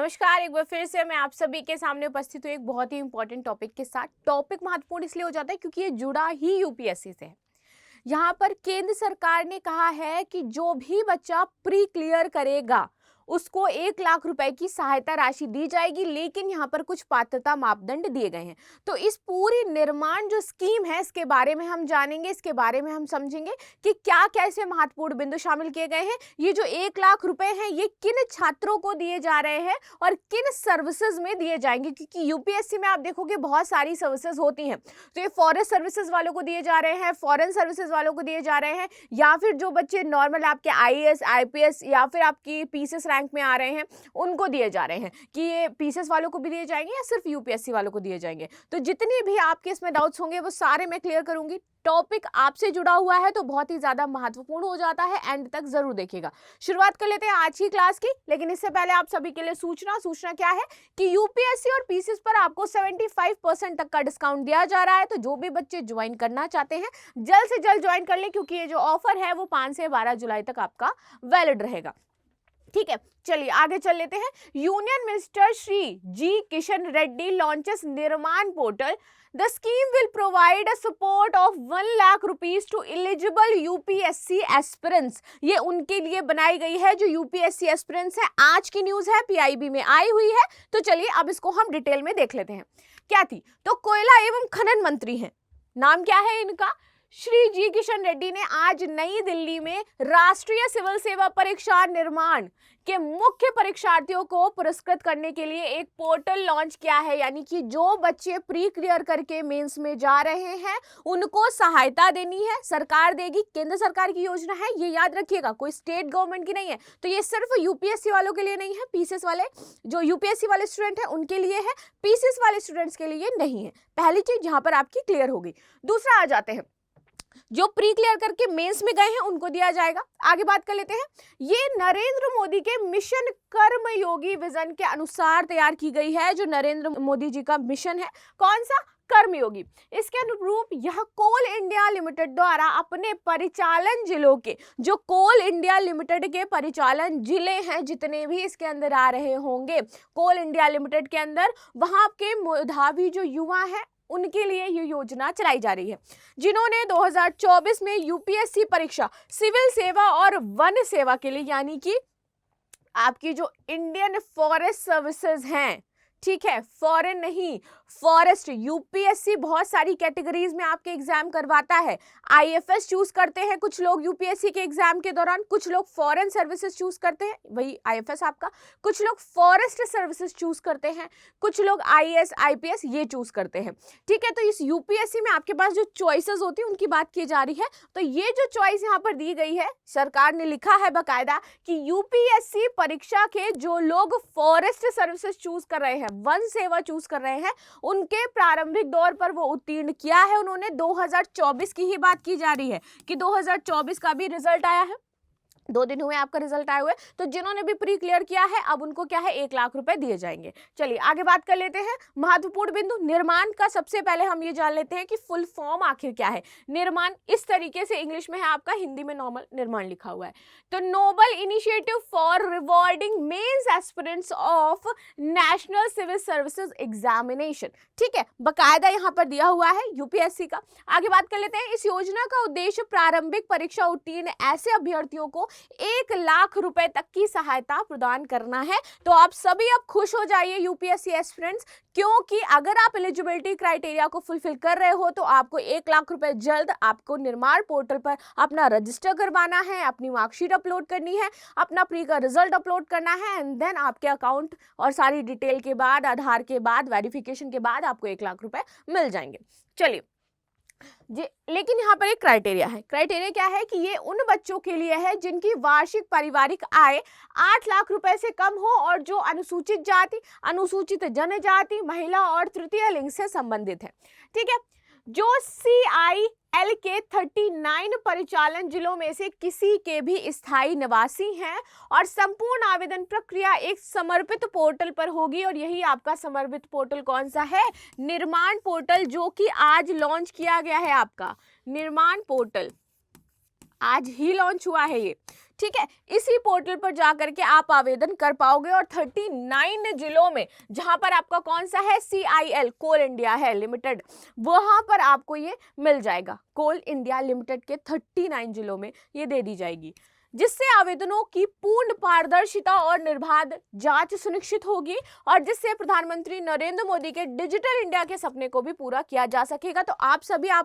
नमस्कार, एक बार फिर से मैं आप सभी के सामने उपस्थित हूँ एक बहुत ही इंपॉर्टेंट टॉपिक के साथ। टॉपिक महत्वपूर्ण इसलिए हो जाता है क्योंकि ये जुड़ा ही यूपीएससी से है। यहाँ पर केंद्र सरकार ने कहा है कि जो भी बच्चा प्री क्लियर करेगा उसको 1 लाख रुपए की सहायता राशि दी जाएगी, लेकिन यहाँ पर कुछ पात्रता मापदंड दिए गए हैं। तो इस पूरी निर्माण जो स्कीम है इसके बारे में हम जानेंगे, इसके बारे में हम समझेंगे कि क्या क्या इसमें महत्वपूर्ण बिंदु शामिल किए गए हैं। ये जो 1 लाख रुपए हैं ये किन छात्रों को दिए जा रहे हैं और किन सर्विसेज में दिए जाएंगे, क्योंकि यूपीएससी में आप देखोगे बहुत सारी सर्विसेज होती हैं। तो ये फॉरेस्ट सर्विसेज वालों को दिए जा रहे हैं, फॉरेन सर्विसेज वालों को दिए जा रहे हैं, या फिर जो बच्चे नॉर्मल आपके आईएएस आईपीएस या फिर आपकी पीसीएस रैंक में आ रहे हैं उनको दिए जा रहे हैं। कि ये पीसीएस वालों को भी दिए जाएंगे या सिर्फ यूपीएससी वालों को दिए जाएंगे। तो जितनी भी आपके इसमें डाउट्स होंगे वो सारे मैं क्लियर करूंगी। टॉपिक आपसे जुड़ा हुआ है तो बहुत ही ज्यादा महत्वपूर्ण हो जाता है, एंड तक जरूर देखिएगा। शुरुआत कर लेते हैं आज की क्लास की, लेकिन इससे पहले आप सभी के लिए सूचना क्या है कि यूपीएससी और पीसीएस पर आपको 75% तक का डिस्काउंट दिया जा रहा है। तो जो भी बच्चे ज्वाइन करना चाहते हैं जल्द से जल्द ज्वाइन कर लें, क्योंकि ये जो ऑफर है वो 5 से 12 जुलाई तक आपका वैलिड रहेगा। ठीक है, चलिए आगे चल लेते हैं। यूनियन मिनिस्टर श्री जी किशन रेड्डी लॉन्चेस निर्माण portal. The scheme will provide a support of 1 lakh rupees to eligible UPSC aspirants। ये उनके लिए बनाई गई है जो यूपीएससी एस्पिरेंट्स है। आज की न्यूज है, पीआईबी में आई हुई है। तो चलिए अब इसको हम डिटेल में देख लेते हैं। क्या थी? तो कोयला एवं खनन मंत्री हैं, नाम क्या है इनका? श्री जी किशन रेड्डी ने आज नई दिल्ली में राष्ट्रीय सिविल सेवा परीक्षा निर्माण के मुख्य परीक्षार्थियों को पुरस्कृत करने के लिए एक पोर्टल लॉन्च किया है। यानी कि जो बच्चे प्री क्लियर करके मेंस में जा रहे हैं उनको सहायता देनी है, सरकार देगी। केंद्र सरकार की योजना है, ये याद रखिएगा, कोई स्टेट गवर्नमेंट की नहीं है। तो ये सिर्फ यूपीएससी वालों के लिए नहीं है, पीसीएस वाले जो यूपीएससी वाले स्टूडेंट हैं उनके लिए है, पीसीएस वाले स्टूडेंट्स के लिए नहीं है। पहली चीज यहाँ पर आपकी क्लियर हो गई। दूसरा आ जाते हैं, जो प्री क्लियर करके मेंस में गए हैं उनको दिया जाएगा। आगे बात कर लेते हैं। ये नरेंद्र मोदी के मिशन कर्मयोगी विजन के अनुसार तैयार की गई है। जो नरेंद्र मोदी जी का मिशन है, कौन सा? कर्मयोगी। इसके अनुरूप यह कोल इंडिया लिमिटेड द्वारा अपने परिचालन जिलों के, जो कोल इंडिया लिमिटेड के परिचालन जिले हैं जितने भी इसके अंदर आ रहे होंगे कोल इंडिया लिमिटेड के अंदर, वहां के मेधावी जो युवा है उनके लिए ये योजना चलाई जा रही है, जिन्होंने 2024 में यूपीएससी परीक्षा सिविल सेवा और वन सेवा के लिए, यानी कि आपकी जो इंडियन फॉरेस्ट सर्विसेज हैं, ठीक है, फॉरेन नहीं, फॉरेस्ट। यूपीएससी बहुत सारी कैटेगरीज में आपके एग्जाम करवाता है। आईएफएस चूज करते हैं कुछ लोग यूपीएससी के एग्जाम के दौरान, कुछ लोग फॉरेन सर्विसेज चूज करते हैं, वही आईएफएस आपका, कुछ लोग फॉरेस्ट सर्विसेज चूज करते हैं, कुछ लोग आईएएस आईपीएस ये चूज करते हैं। ठीक है, तो इस यूपीएससी में आपके पास जो चॉइसेस होती है उनकी बात की जा रही है। तो ये जो चॉइस यहाँ पर दी गई है, सरकार ने लिखा है बकायदा कि यूपीएससी परीक्षा के जो लोग फॉरेस्ट सर्विसेज चूज कर रहे हैं, वन सेवा चूज कर रहे हैं, उनके प्रारंभिक दौर पर वो उत्तीर्ण किया है उन्होंने। 2024 की ही बात की जा रही है कि 2024 का भी रिजल्ट आया है, 2 दिन हुए आपका रिजल्ट आए हुए। तो जिन्होंने भी प्री क्लियर किया है अब उनको क्या है, 1 लाख रुपए दिए जाएंगे। चलिए आगे बात कर लेते हैं। महत्वपूर्ण बिंदु निर्माण का सबसे पहले हम ये जान लेते हैं कि फुल फॉर्म आखिर क्या है। निर्माण इस तरीके से इंग्लिश में है आपका, हिंदी में नॉर्मल निर्माण लिखा हुआ है। तो noble initiative for rewarding mains aspirants of national civil services examination. ठीक है, बकायदा यहाँ पर दिया हुआ है यूपीएससी का। आगे बात कर लेते हैं। इस योजना का उद्देश्य प्रारंभिक परीक्षा उत्तीर्ण ऐसे अभ्यर्थियों को 1 लाख रुपए तक की सहायता प्रदान करना है। तो आप सभी अब खुश हो जाइए यूपीएससी एस्पिरेंट्स, क्योंकि अगर आप एलिजिबिलिटी क्राइटेरिया को फुलफिल कर रहे हो तो आपको 1 लाख रुपए जल्द आपको निर्माण पोर्टल पर अपना रजिस्टर करवाना है, अपनी मार्कशीट अपलोड करनी है, अपना प्री का रिजल्ट अपलोड करना है, एंड देन आपके अकाउंट और सारी डिटेल के बाद, आधार के बाद, वेरिफिकेशन के बाद आपको 1 लाख रुपए मिल जाएंगे। चलिए जी, लेकिन यहाँ पर एक क्राइटेरिया है। क्राइटेरिया क्या है कि ये उन बच्चों के लिए है जिनकी वार्षिक पारिवारिक आय 8 लाख रुपए से कम हो और जो अनुसूचित जाति, अनुसूचित जनजाति, महिला और तृतीय लिंग से संबंधित है। ठीक है, जो CIL के 39 परिचालन जिलों में से किसी के भी स्थायी निवासी हैं, और संपूर्ण आवेदन प्रक्रिया एक समर्पित पोर्टल पर होगी। और यही आपका समर्पित पोर्टल कौन सा है? निर्माण पोर्टल, जो कि आज लॉन्च किया गया है। आपका निर्माण पोर्टल आज ही लॉन्च हुआ है ये। ठीक है, इसी पोर्टल पर जाकर के आप आवेदन कर पाओगे और 39 जिलों में जहां पर आपका कौन सा है, CIL कोल इंडिया है लिमिटेड, वहां पर आपको ये मिल जाएगा। कोल इंडिया लिमिटेड के 39 जिलों में ये दे दी जाएगी, जिससे आवेदनों की पूर्ण पारदर्शिता और निर्बाध जांच सुनिश्चित होगी और जिससे प्रधानमंत्री नरेंद्र मोदी के डिजिटल इंडिया के सपने को भी पूरा किया जा सकेगा। तो आप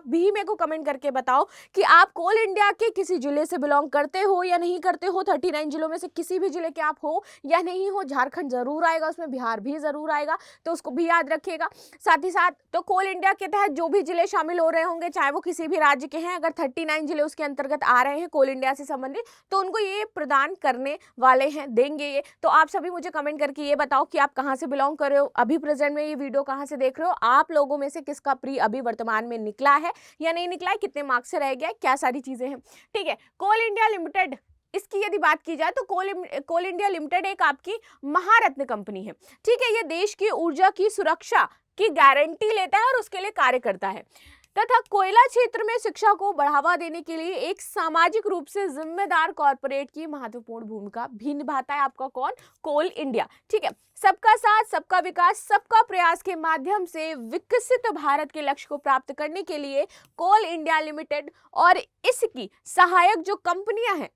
भी मेरे को कमेंट करके बताओ कि आप कोल इंडिया के किसी जिले से बिलोंग करते हो या नहीं करते हो। 39 जिलों में से किसी भी जिले के आप हो या नहीं हो। झारखंड जरूर आएगा, उसमें बिहार भी जरूर आएगा, तो उसको भी याद रखिएगा। साथ ही साथ तो कोल इंडिया के तहत जो भी जिले शामिल हो रहे होंगे, चाहे वो किसी भी राज्य के हैं, अगर 39 जिले उसके अंतर्गत आ रहे हैं कोल इंडिया से संबंधित, तो उनको ये प्रदान करने वाले हैं, देंगे ये। तो आप सभी मुझे कमेंट करके ये बताओ कि आप कहां से बिलोंग कर रहे हो, अभी प्रेजेंट में ये वीडियो कहां से देख रहे हो, आप लोगों में से किसका प्री अभी वर्तमान में निकला है या नहीं निकला है, कितने मार्क्स से रह गया, क्या सारी चीजें हैं। ठीक है, कोल इंडिया लिमिटेड, इसकी यदि बात की जाए तो कोल इंडिया लिमिटेड एक आपकी महारत्न कंपनी है। ठीक है, ये देश की ऊर्जा की सुरक्षा की गारंटी लेता है और उसके लिए कार्य करता है तथा कोयला क्षेत्र में शिक्षा को बढ़ावा देने के लिए एक सामाजिक रूप से जिम्मेदार कॉर्पोरेट की महत्वपूर्ण भूमिका भी निभाता है। आपका कौन, कोल इंडिया। ठीक है, सबका साथ, सबका विकास, सबका प्रयास के माध्यम से विकसित भारत के लक्ष्य को प्राप्त करने के लिए कोल इंडिया लिमिटेड और इसकी सहायक जो कंपनियां हैं,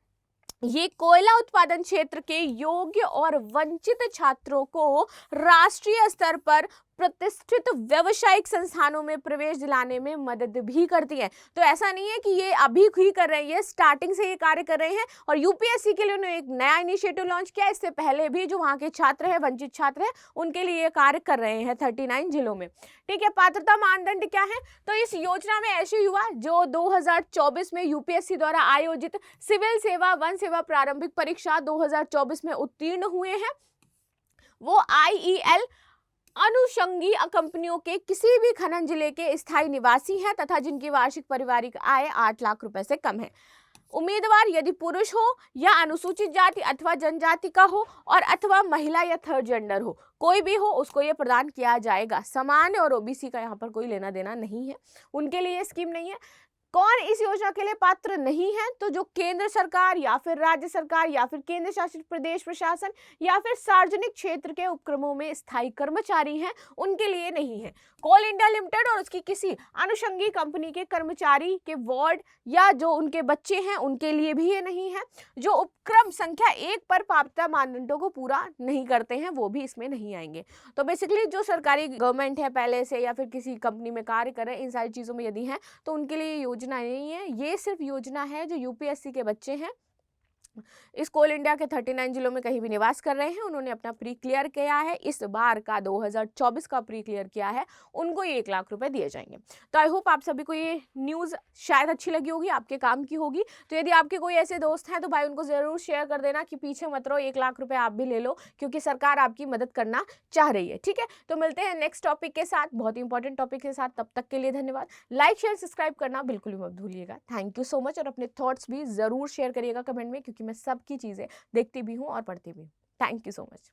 ये कोयला उत्पादन क्षेत्र के योग्य और वंचित छात्रों को राष्ट्रीय स्तर पर प्रतिष्ठित व्यावसायिक संस्थानों में प्रवेश दिलाने में मदद भी करती है। तो ऐसा नहीं है कि ये अभी ही कर रहे हैं, ये स्टार्टिंग से ये कार्य कर रहे हैं और यूपीएससी के लिए उन्होंने एक नया इनिशिएटिव लॉन्च किया। इससे पहले भी जो वहां के छात्र हैं, वंचित छात्र हैं, उनके लिए ये कार्य कर रहे हैं 39 जिलों में। ठीक है, पात्रता मानदंड क्या है, तो इस योजना में ऐसे युवा जो 2024 में यूपीएससी द्वारा आयोजित सिविल सेवा वन सेवा प्रारंभिक परीक्षा 2024 में उत्तीर्ण हुए हैं, वो IEL अनुषंगी कंपनियों के किसी भी खनन जिले के स्थायी निवासी हैं तथा जिनकी वार्षिक पारिवारिक आय 8 लाख रुपए से कम है। उम्मीदवार यदि पुरुष हो या अनुसूचित जाति अथवा जनजाति का हो और अथवा महिला या थर्ड जेंडर हो, कोई भी हो, उसको ये प्रदान किया जाएगा। सामान्य और ओबीसी का यहाँ पर कोई लेना देना नहीं है, उनके लिए ये स्कीम नहीं है। कौन इस योजना के लिए पात्र नहीं है, तो जो केंद्र सरकार या फिर राज्य सरकार या फिर केंद्र शासित प्रदेश प्रशासन या फिर सार्वजनिक क्षेत्र के उपक्रमों में स्थायी कर्मचारी हैं, उनके लिए नहीं है। कोल इंडिया लिमिटेड और उसकी किसी अनुषंगी कंपनी के कर्मचारी के वार्ड या जो उनके बच्चे हैं, उनके लिए भी ये नहीं है। जो उपक्रम संख्या 1 पर पात्रता मानदंडों को पूरा नहीं करते हैं, वो भी इसमें नहीं आएंगे। तो बेसिकली जो सरकारी गवर्नमेंट है पहले से या फिर किसी कंपनी में कार्य कर रहे हैं, इन सारी चीजों में यदि हैं तो उनके लिए योजना नहीं है। ये सिर्फ योजना है जो यूपीएससी के बच्चे हैं, इस कोल इंडिया के 39 जिलों में कहीं भी निवास कर रहे हैं, उन्होंने अपना प्री क्लियर किया है, इस बार का 2024 का प्री क्लियर किया है, उनको ये 1 लाख रुपए दिए जाएंगे। तो आई होप आप सभी को ये न्यूज़ शायद अच्छी लगी होगी, आपके काम की होगी। तो यदि आपके कोई ऐसे दोस्त हैं तो भाई उनको जरूर शेयर कर देना कि पीछे मत रहो, 1 लाख रुपए आप भी ले लो, क्योंकि सरकार आपकी मदद करना चाह रही है। ठीक है, तो मिलते हैं नेक्स्ट टॉपिक के साथ, बहुत ही इंपॉर्टेंट टॉपिक के साथ। तब तक के लिए धन्यवाद। लाइक शेयर सब्सक्राइब करना बिल्कुल भी मत भूलिएगा। Thank you so much. और अपने थॉट्स भी जरूर शेयर करिएगा कमेंट में, क्योंकि मैं सबकी चीजें देखती भी हूँ और पढ़ती भी हूँ। Thank you so much.